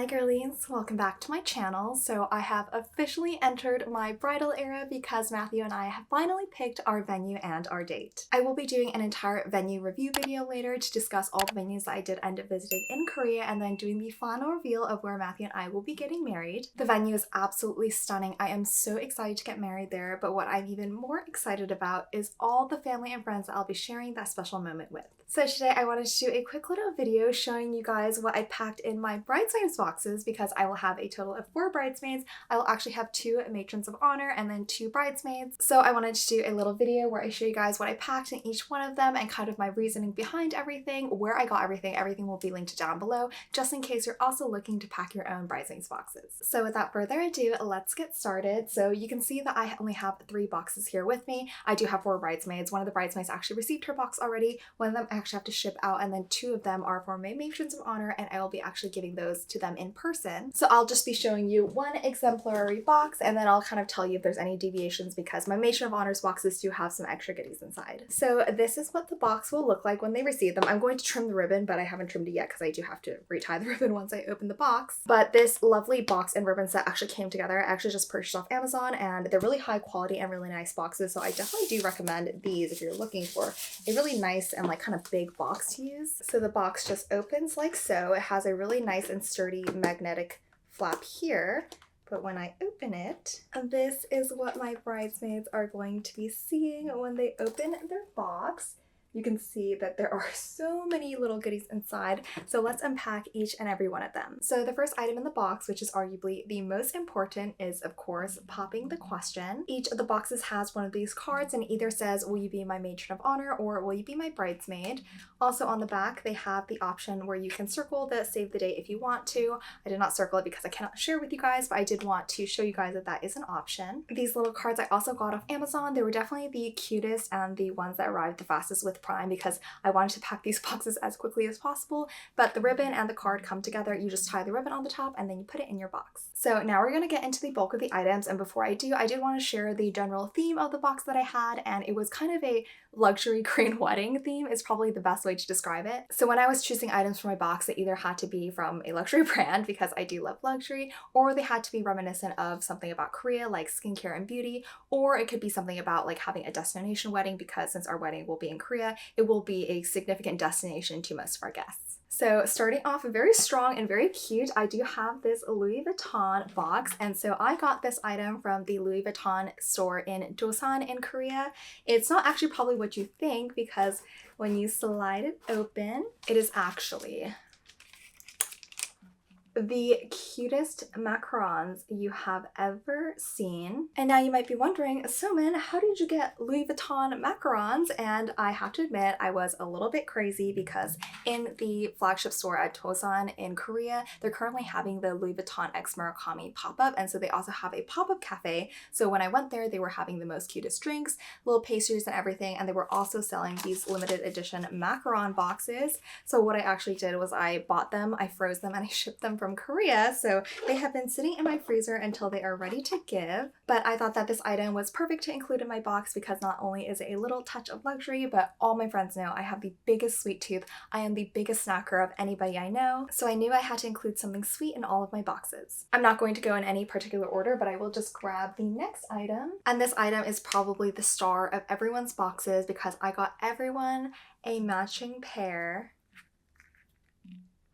Hi girlies, welcome back to my channel. So I have officially entered my bridal era because Matthew and I have finally picked our venue and our date. I will be doing an entire venue review video later to discuss all the venues that I did end up visiting in Korea and then doing the final reveal of where Matthew and I will be getting married. The venue is absolutely stunning. I am so excited to get married there, but what I'm even more excited about is all the family and friends that I'll be sharing that special moment with. So today I wanted to do a quick little video showing you guys what I packed in my bridesmaids boxes because I will have a total of 4 bridesmaids. I will actually have 2 matrons of honor and then 2 bridesmaids. So I wanted to do a little video where I show you guys what I packed in each one of them and kind of my reasoning behind everything, where I got everything. Everything will be linked down below just in case you're also looking to pack your own bridesmaids boxes. So without further ado, let's get started. So you can see that I only have 3 boxes here with me. I do have 4 bridesmaids. One of the bridesmaids actually received her box already. One of them I actually have to ship out, and then 2 of them are for my matrons of honor, and I will be actually giving those to them in person. So I'll just be showing you one exemplary box, and then I'll kind of tell you if there's any deviations because my matron of honors boxes do have some extra goodies inside. So this is what the box will look like when they receive them. I'm going to trim the ribbon, but I haven't trimmed it yet because I do have to retie the ribbon once I open the box. But this lovely box and ribbon set actually came together. I actually just purchased off Amazon, and they're really high quality and really nice boxes, so I definitely do recommend these if you're looking for a really nice and like kind of big box to use. So the box just opens like so. It has a really nice and sturdy magnetic flap here, but when I open it, this is what my bridesmaids are going to be seeing when they open their box. You can see that there are so many little goodies inside, so let's unpack each and every one of them. So the first item in the box, which is arguably the most important, is of course popping the question. Each of the boxes has one of these cards and either says, will you be my matron of honor or will you be my bridesmaid? Also on the back, they have the option where you can circle the save the date if you want to. I did not circle it because I cannot share with you guys, but I did want to show you guys that that is an option. These little cards I also got off Amazon. They were definitely the cutest and the ones that arrived the fastest with Prime because I wanted to pack these boxes as quickly as possible, but the ribbon and the card come together. You just tie the ribbon on the top and then you put it in your box. So now we're going to get into the bulk of the items, and before I do, I did want to share the general theme of the box that I had, and it was kind of a luxury Korean wedding theme is probably the best way to describe it. So when I was choosing items for my box, they either had to be from a luxury brand because I do love luxury, or they had to be reminiscent of something about Korea like skincare and beauty, or it could be something about like having a destination wedding because since our wedding will be in Korea, it will be a significant destination to most of our guests. So starting off very strong and very cute, I do have this Louis Vuitton box, and so I got this item from the Louis Vuitton store in Joseon in Korea. It's not actually probably what you think because when you slide it open, it is actually the cutest macarons you have ever seen. And now you might be wondering, Somin, how did you get Louis Vuitton macarons? And I have to admit, I was a little bit crazy because in the flagship store at Joseon in Korea, they're currently having the Louis Vuitton X Murakami pop-up, and so they also have a pop-up cafe. So when I went there, they were having the most cutest drinks, little pastries and everything, and they were also selling these limited edition macaron boxes. So what I actually did was I bought them, I froze them, and I shipped them from Korea, so they have been sitting in my freezer until they are ready to give. But I thought that this item was perfect to include in my box because not only is it a little touch of luxury, but all my friends know I have the biggest sweet tooth. I am the biggest snacker of anybody I know, so I knew I had to include something sweet in all of my boxes. I'm not going to go in any particular order, but I will just grab the next item. And this item is probably the star of everyone's boxes because I got everyone a matching pair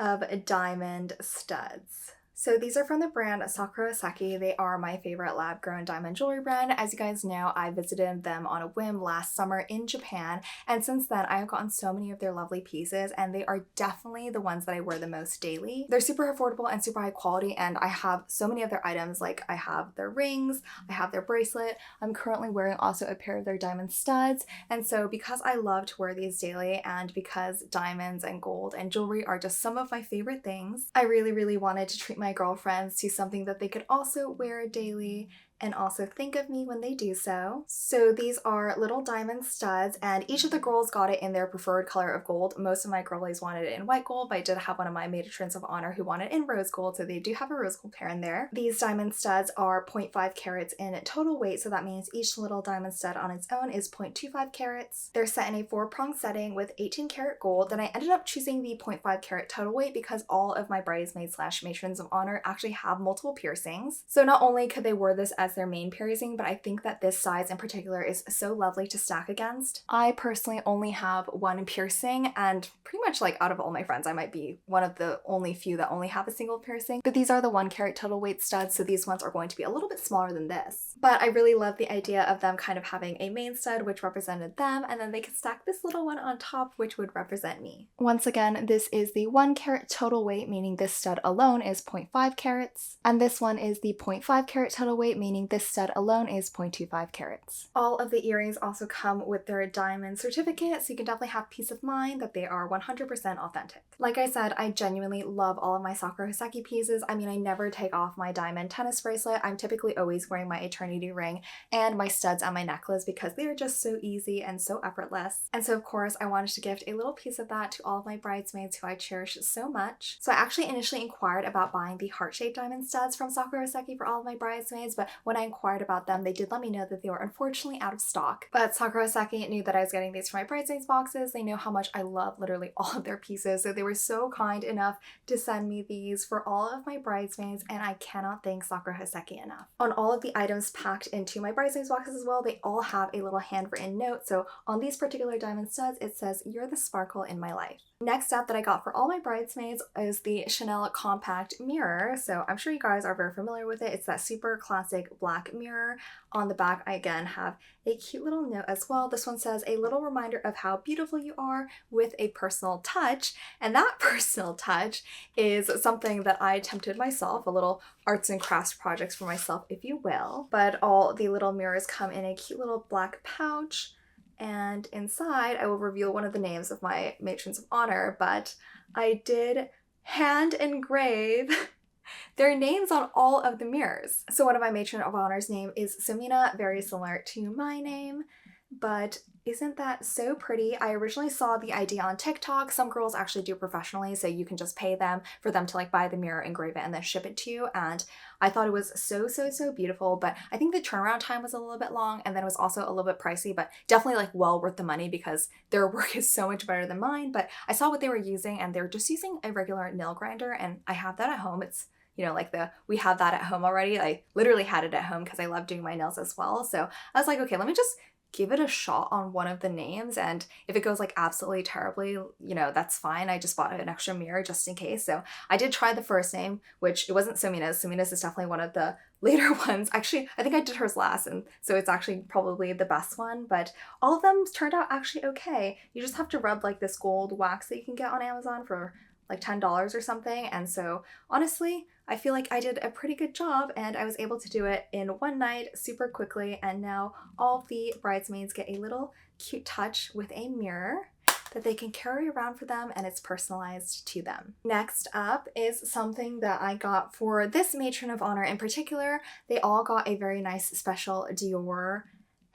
of diamond studs. So these are from the brand Sakura Saki. They are my favorite lab-grown diamond jewelry brand. As you guys know, I visited them on a whim last summer in Japan, and since then I have gotten so many of their lovely pieces, and they are definitely the ones that I wear the most daily. They're super affordable and super high quality, and I have so many of their items. Like I have their rings, I have their bracelet, I'm currently wearing also a pair of their diamond studs, and so because I love to wear these daily and because diamonds and gold and jewelry are just some of my favorite things, I really wanted to treat my girlfriends to something that they could also wear daily and also think of me when they do so. So these are little diamond studs, and each of the girls got it in their preferred color of gold. Most of my girlies wanted it in white gold, but I did have one of my matrons of honor who wanted it in rose gold, so they do have a rose gold pair in there. These diamond studs are 0.5 carats in total weight, so that means each little diamond stud on its own is 0.25 carats. They're set in a 4-prong setting with 18 karat gold. Then I ended up choosing the 0.5 carat total weight because all of my bridesmaids / matrons of honor actually have multiple piercings. So not only could they wear this as their main piercing, but I think that this size in particular is so lovely to stack against. I personally only have one piercing, and pretty much like out of all my friends, I might be one of the only few that only have a single piercing. But these are the 1 carat total weight studs, so these ones are going to be a little bit smaller than this. But I really love the idea of them kind of having a main stud which represented them, and then they could stack this little one on top which would represent me. Once again, this is the 1 carat total weight, meaning this stud alone is 0.5 carats, and this one is the 0.5 carat total weight, meaning this stud alone is 0.25 carats. All of the earrings also come with their diamond certificate, so you can definitely have peace of mind that they are 100% authentic. Like I said, I genuinely love all of my Sakura Hoseki pieces. I mean, I never take off my diamond tennis bracelet. I'm typically always wearing my eternity ring and my studs on my necklace because they are just so easy and so effortless. And so of course I wanted to gift a little piece of that to all of my bridesmaids who I cherish so much. So I actually initially inquired about buying the heart-shaped diamond studs from Sakura Hoseki for all of my bridesmaids, but when I inquired about them, they did let me know that they were unfortunately out of stock. But Sakura Hoseki knew that I was getting these for my bridesmaids boxes. They know how much I love literally all of their pieces, so they were so kind enough to send me these for all of my bridesmaids, and I cannot thank Sakura Hoseki enough. On all of the items packed into my bridesmaids boxes as well, they all have a little handwritten note. So on these particular diamond studs, it says, "You're the sparkle in my life." Next up that I got for all my bridesmaids is the Chanel compact mirror. So I'm sure you guys are very familiar with it. It's that super classic black mirror. On the back, I again have a cute little note as well. This one says, "A little reminder of how beautiful you are with a personal touch." And that personal touch is something that I attempted myself, a little arts and crafts projects for myself, if you will. But all the little mirrors come in a cute little black pouch. And inside, I will reveal one of the names of my matrons of honor, but I did hand engrave their names on all of the mirrors. So one of my matron of honor's name is Somina, very similar to my name, but isn't that so pretty? I originally saw the idea on TikTok. Some girls actually do professionally, so you can just pay them for them to like buy the mirror, engrave it, and then ship it to you. And I thought it was so beautiful, but I think the turnaround time was a little bit long, and then it was also a little bit pricey, but definitely like well worth the money because their work is so much better than mine. But I saw what they were using, and they're just using a regular nail grinder, and I have that at home. It's, you know, like we have that at home already. I literally had it at home because I love doing my nails as well. So I was like, okay, let me just give it a shot on one of the names, and if it goes like absolutely terribly, you know, that's fine. I just bought an extra mirror just in case. So I did try the first name, which it wasn't Somina's. Somina's is definitely one of the later ones. Actually, I think I did hers last, and so it's actually probably the best one, but all of them turned out actually okay. You just have to rub like this gold wax that you can get on Amazon for like $10 or something. And so honestly, I feel like I did a pretty good job, and I was able to do it in one night super quickly, and now all the bridesmaids get a little cute touch with a mirror that they can carry around for them, and it's personalized to them. Next up is something that I got for this matron of honor in particular. They all got a very nice special Dior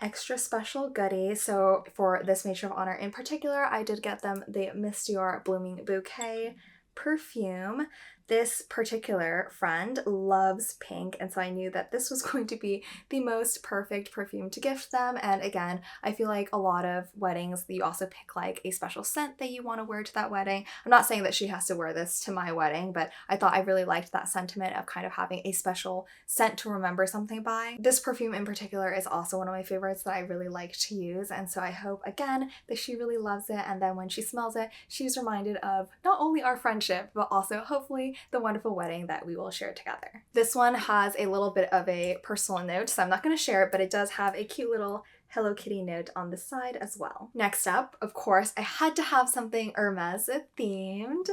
extra special goodie. So for this matron of honor in particular, I did get them the Miss Dior Blooming Bouquet perfume. This particular friend loves pink, and so I knew that this was going to be the most perfect perfume to gift them. And again, I feel like a lot of weddings, you also pick like a special scent that you want to wear to that wedding. I'm not saying that she has to wear this to my wedding, but I thought I really liked that sentiment of kind of having a special scent to remember something by. This perfume in particular is also one of my favorites that I really like to use, and so I hope again that she really loves it, and then when she smells it, she's reminded of not only our friendship, but also hopefully the wonderful wedding that we will share together. This one has a little bit of a personal note, so I'm not going to share it, but it does have a cute little Hello Kitty note on the side as well. Next up, of course, I had to have something Hermes themed.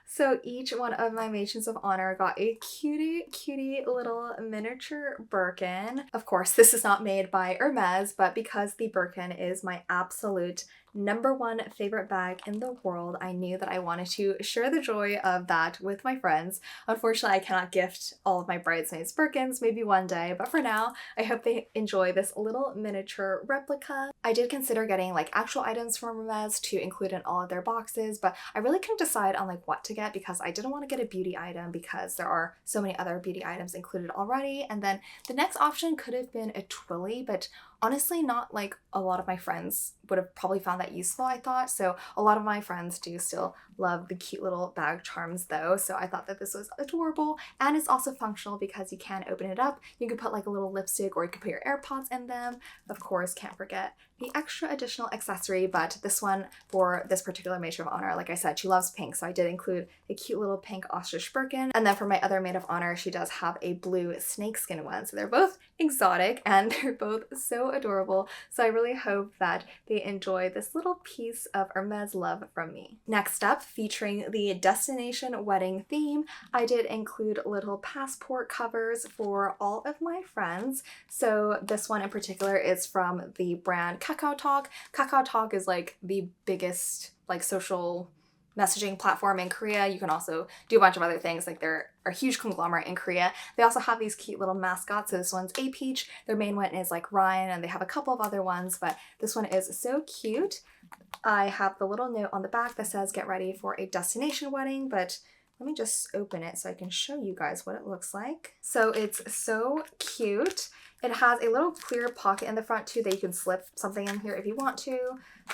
So each one of my matrons of honor got a cutie little miniature Birkin. Of course, this is not made by Hermes, but because the Birkin is my absolute #1 favorite bag in the world. I knew that I wanted to share the joy of that with my friends. Unfortunately, I cannot gift all of my bridesmaids Birkins, maybe one day, but for now, I hope they enjoy this little miniature replica. I did consider getting like actual items from Hermes to include in all of their boxes, but I really couldn't decide on like what to get because I didn't want to get a beauty item because there are so many other beauty items included already. And then the next option could have been a Twilly, but honestly not like a lot of my friends would have probably found that useful, I thought. So a lot of my friends do still love the cute little bag charms though. So I thought that this was adorable, and it's also functional because you can open it up. You can put like a little lipstick, or you can put your AirPods in them. Of course, can't forget the extra additional accessory, but this one for this particular maid of honor, like I said, she loves pink, so I did include a cute little pink ostrich Birkin. And then for my other maid of honor, she does have a blue snakeskin one. So they're both exotic and they're both so adorable. So I really hope that they enjoy this little piece of Hermes love from me. Next up, featuring the destination wedding theme, I did include little passport covers for all of my friends. So this one in particular is from the brand Kakao Talk. Kakao Talk is like the biggest like social messaging platform in Korea. You can also do a bunch of other things, like they're a huge conglomerate in Korea. They also have these cute little mascots. So this one's A Peach, their main one is like Ryan, and they have a couple of other ones, but this one is so cute. I have the little note on the back that says get ready for a destination wedding, but let me just open it so I can show you guys what it looks like. So it's so cute. It has a little clear pocket in the front too that you can slip something in here if you want to.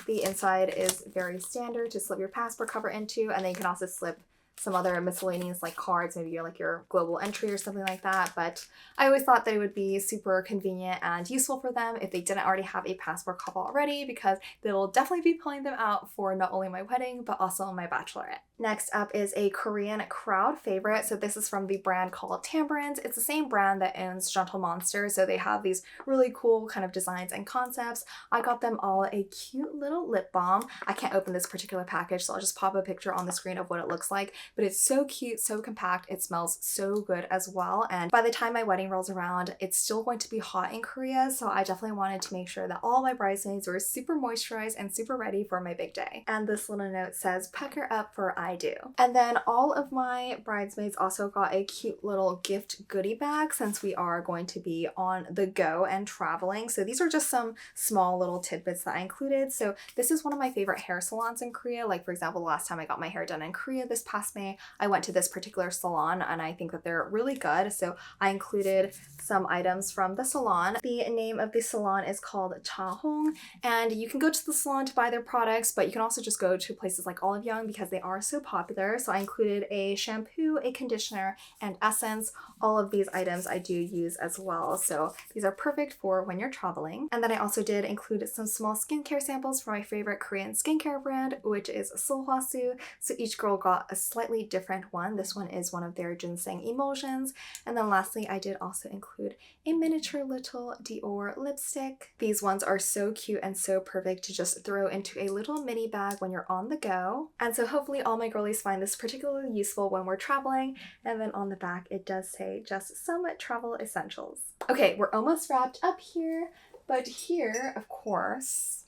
The inside is very standard to slip your passport cover into, and then you can also slip some other miscellaneous like cards, maybe like your global entry or something like that. But I always thought that it would be super convenient and useful for them if they didn't already have a passport cover already, because they'll definitely be pulling them out for not only my wedding but also my bachelorette. Next up is a Korean crowd favorite. So this is from the brand called Tambourines. It's the same brand that owns Gentle Monster, so they have these really cool kind of designs and concepts. I got them all a cute little lip balm. I can't open this particular package, so I'll just pop a picture on the screen of what it looks like. But it's so cute, so compact, it smells so good as well. And by the time my wedding rolls around, it's still going to be hot in Korea, so I definitely wanted to make sure that all my bridesmaids were super moisturized and super ready for my big day. And this little note says, "Pucker up for I do." And then all of my bridesmaids also got a cute little gift goodie bag since we are going to be on the go and traveling. So these are just some small little tidbits that I included. So this is one of my favorite hair salons in Korea. Like for example, the last time I got my hair done in Korea this past May, I went to this particular salon and I think that they're really good. So I included some items from the salon. The name of the salon is called Chahong, and you can go to the salon to buy their products, but you can also just go to places like Olive Young because they are so popular. So I included a shampoo, a conditioner, and essence. All of these items I do use as well. So these are perfect for when you're traveling. And then I also did include some small skincare samples for my favorite Korean skincare brand, which is Sulwhasoo. So each girl got a slightly different one. This one is one of their ginseng emulsions. And then lastly, I did also include a miniature little Dior lipstick. These ones are so cute and so perfect to just throw into a little mini bag when you're on the go. And so hopefully all my girlies find this particularly useful when we're traveling. And then on the back, it does say just some travel essentials. Okay, we're almost wrapped up here, but here, of course,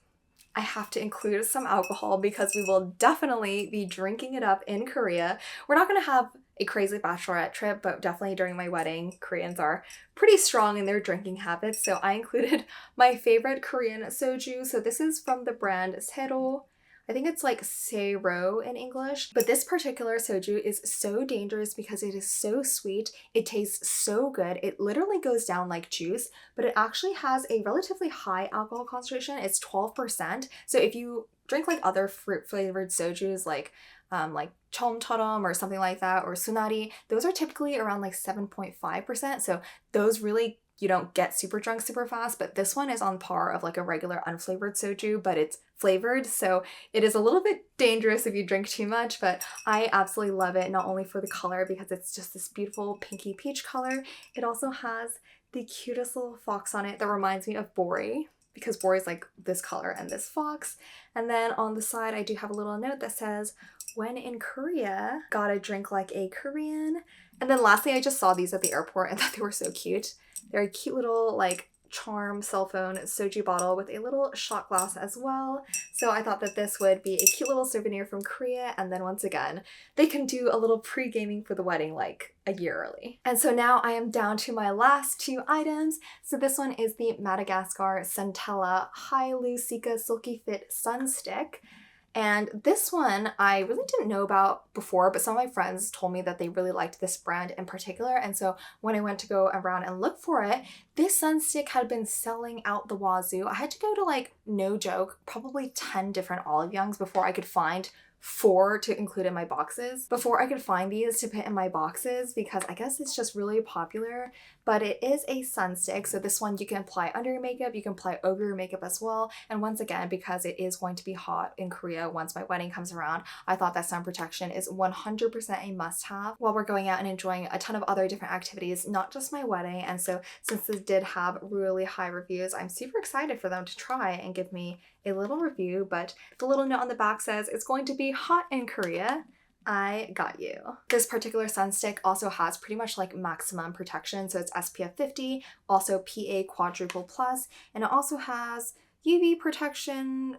I have to include some alcohol because we will definitely be drinking it up in Korea. We're not gonna have a crazy bachelorette trip, but definitely during my wedding, Koreans are pretty strong in their drinking habits. So I included my favorite Korean soju. So this is from the brand Sero. I think it's like Sero in English, but this particular soju is so dangerous because it is so sweet. It tastes so good. It literally goes down like juice, but it actually has a relatively high alcohol concentration. It's 12%. So if you drink like other fruit flavored sojus like chomcharam or something like that, or sunari, those are typically around like 7.5%. So those really, you don't get super drunk super fast, but this one is on par of like a regular unflavored soju, but it's flavored, so it is a little bit dangerous if you drink too much, but I absolutely love it, not only for the color because it's just this beautiful pinky peach color, it also has the cutest little fox on it that reminds me of Bori, because Bori is like this color and this fox. And then on the side, I do have a little note that says, "When in Korea, gotta drink like a Korean." And then lastly, I just saw these at the airport and thought they were so cute. They're a cute little like charm cell phone soju bottle with a little shot glass as well. So I thought that this would be a cute little souvenir from Korea, and then once again, they can do a little pre-gaming for the wedding like a year early. And so now I am down to my last two items. So this one is the Madagascar Centella High Lusika Silky Fit Sun Stick. And this one I really didn't know about before, but some of my friends told me that they really liked this brand in particular. And so when I went to go around and look for it, this sun stick had been selling out the wazoo. I had to go to, like, no joke, probably 10 different Olive Youngs before I could find 4 to include in my boxes. Before I could find these to put in my boxes, because I guess it's just really popular. But it is a sun stick, so this one you can apply under your makeup, you can apply over your makeup as well. And once again, because it is going to be hot in Korea once my wedding comes around, I thought that sun protection is 100% a must-have while we're going out and enjoying a ton of other different activities, not just my wedding. And so since this did have really high reviews, I'm super excited for them to try and give me a little review. But the little note on the back says it's going to be hot in Korea. I got you. This particular sun stick also has pretty much like maximum protection, so it's SPF 50, also PA quadruple plus, and it also has UV protection,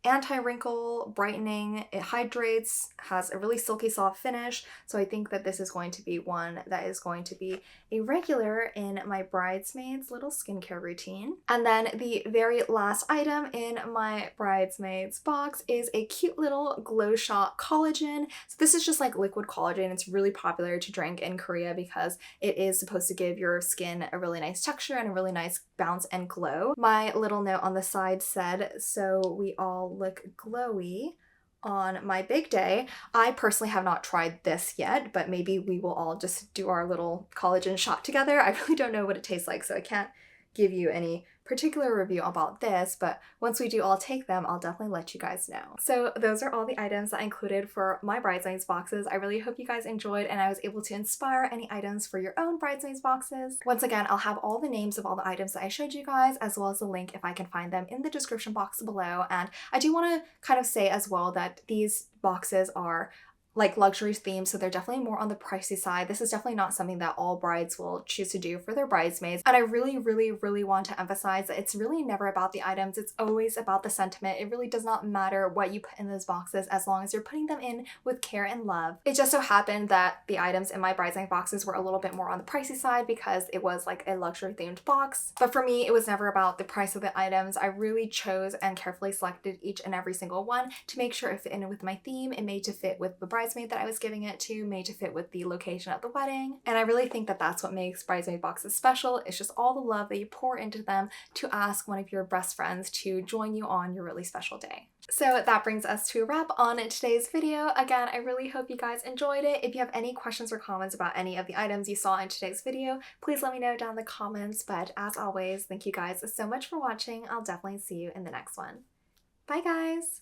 anti-wrinkle, brightening, it hydrates, has a really silky soft finish, so I think that this is going to be one that is going to be a regular in my bridesmaids little skincare routine. And then the very last item in my bridesmaids box is a cute little Glow Shot collagen. So this is just like liquid collagen. It's really popular to drink in Korea because it is supposed to give your skin a really nice texture and a really nice bounce and glow. My little note on the side said, "So we all look glowy on my big day." I personally have not tried this yet, but maybe we will all just do our little collagen shot together. I really don't know what it tastes like, so I can't give you any particular review about this, but once we do all take them, I'll definitely let you guys know. So those are all the items that I included for my bridesmaids boxes. I really hope you guys enjoyed and I was able to inspire any items for your own bridesmaids boxes. Once again, I'll have all the names of all the items that I showed you guys, as well as the link if I can find them, in the description box below. And I do want to kind of say as well that these boxes are like luxury themed, so they're definitely more on the pricey side. This is definitely not something that all brides will choose to do for their bridesmaids. And I really want to emphasize that it's really never about the items, it's always about the sentiment. It really does not matter what you put in those boxes as long as you're putting them in with care and love. It just so happened that the items in my bridesmaid boxes were a little bit more on the pricey side because it was like a luxury themed box. But for me, it was never about the price of the items. I really chose and carefully selected each and every single one to make sure it fit in with my theme. It made to fit with the bridesmaid that I was giving it to, made to fit with the location of the wedding. And I really think that that's what makes bridesmaid boxes special. It's just all the love that you pour into them to ask one of your best friends to join you on your really special day. So that brings us to a wrap on today's video. Again, I really hope you guys enjoyed it. If you have any questions or comments about any of the items you saw in today's video, please let me know down in the comments. But as always, thank you guys so much for watching. I'll definitely see you in the next one. Bye guys!